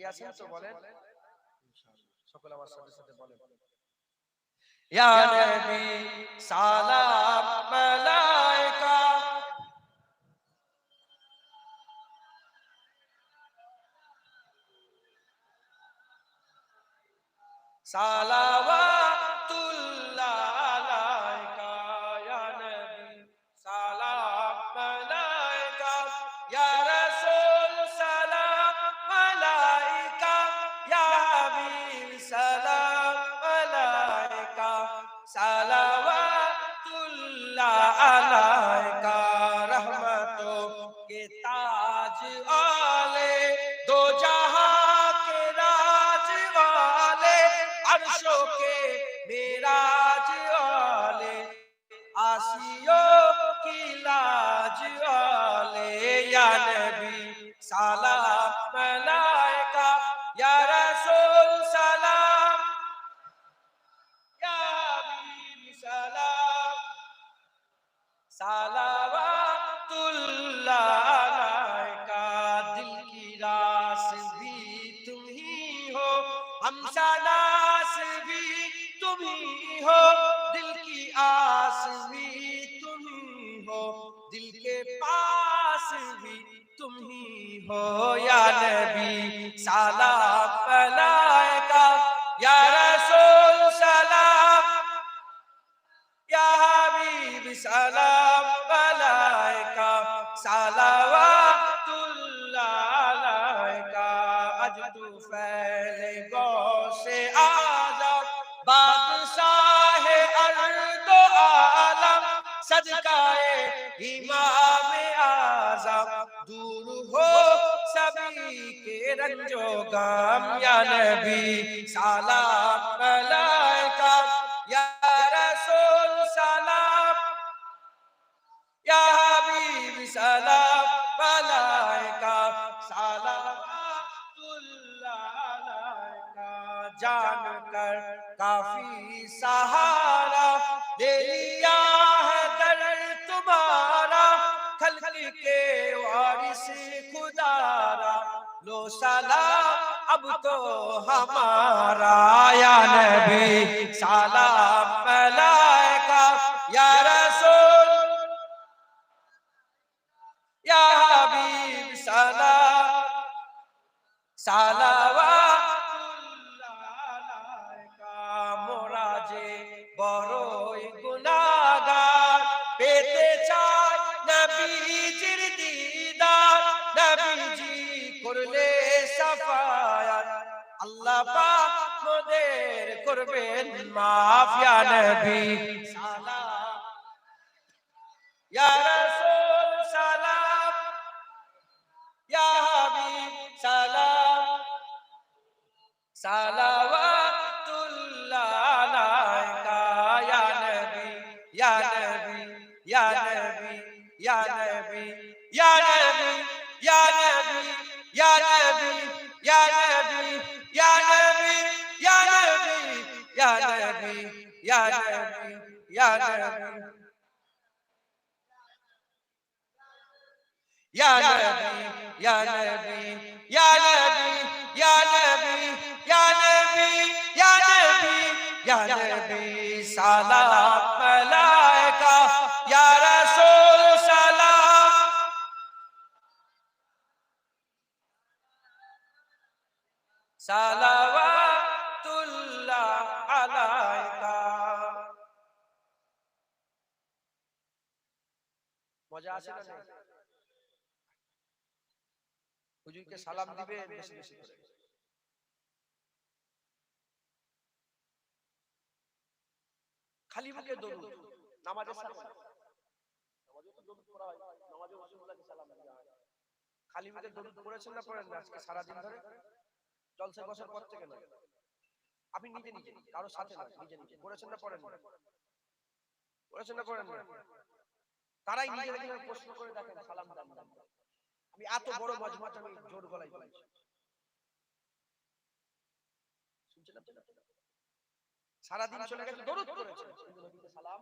রাজি আছেন তো বলেন সকল আমার সাথে সাথে বলেন ইয়া নবী সালাম মালাইকা সালাওয়াতুল্লাহ আলাইকা ইয়া নবী সালাম মালাইকা ইয়া রাসূল সালাম মালাইকা ইয়া হাবিব সালাম মালাইকা সালাওয়াতুল্লাহ আলাইকা रहमतो के ताज वाले दो जहां के राज वाले अर्शों के मेराज वाले आसियों की लाज वाले या नबी सलाम मलाइका या रसूल सलाम या हबीब सलाम सलावतुल्लाह अलैका दिल की रास भी तुम ही हो हमसनास भी तुम ही हो दिल की आस भी तुम ही हो दिल के पास भी तुम ही हो या नबी सलाम अलैका या रसूल सलाम या हबीब सलाम अलैका सलावतुल्लाह अलैका अज तू फैले गौ से आजम बादशाह अर्द आलम सदकाए इमाम आजम दूर हो सभी के रंजो गम या नबी सलाम अलैका या रसूल सलाम या हबीब सलाम अलैका सलावतुल्लाह अलैका जान कर काफी सहारा दे लिया है दर तुम्हारा खल्क के वारिस खुदारा लो सलाम अब तो हमारा या नबी सलाम अलैका या रसूल या हबीब सलाम सलावतुल्लाह अलैका मोरा जे बड़ई गुनाहगार पेते चाय नबीजिर दीदार नबीजी करले सफायात আল্লাহ পাক মোদের করবেন মাফ ইয়া নবী সালাম ইয়া রাসূল সালাম ইয়া হাবিব সালাম সালাওয়াতুল্লাহ আলাইকা ইয়া নবী ইয়া নবী ইয়া নবী ইয়া নবী ইয়া নবী ইয়া নবী ইয়া নবী ইয়া নবী या नबी या नबी या नबी या नबी या नबी या नबी या नबी या नबी या नबी या नबी या नबी या नबी सलाम अलैका या रसूल सलाम सलावतुल्लाह अलैका मजा আছে না হুজুরকে সালাম দিবে বেশি বেশি করে খালি মুখে দরুদ নামাজের সাথে নামাজে তো দরুদ পড়া হয় নামাজে রাসূলুল্লাহকে সালাম দেওয়া হয় খালি মুখে দরুদ পড়েছেন না পড়েন না আজকে সারা দিন ধরে জলসা বসার পর থেকে না আপনি নিজে নিজে কারো সাথে না নিজে নিজে পড়েছেন না পড়েন না পড়েছেন না পড়েন না তারাই নিজেদের প্রশ্ন করে দেখেন সালাম দান আমি এত বড় মজমাতে আমি জোর গলায় বলছি শুনছেন আপনারা সারা দিন চলে গেছে দরুদ করেছে কিন্তু নবীকে সালাম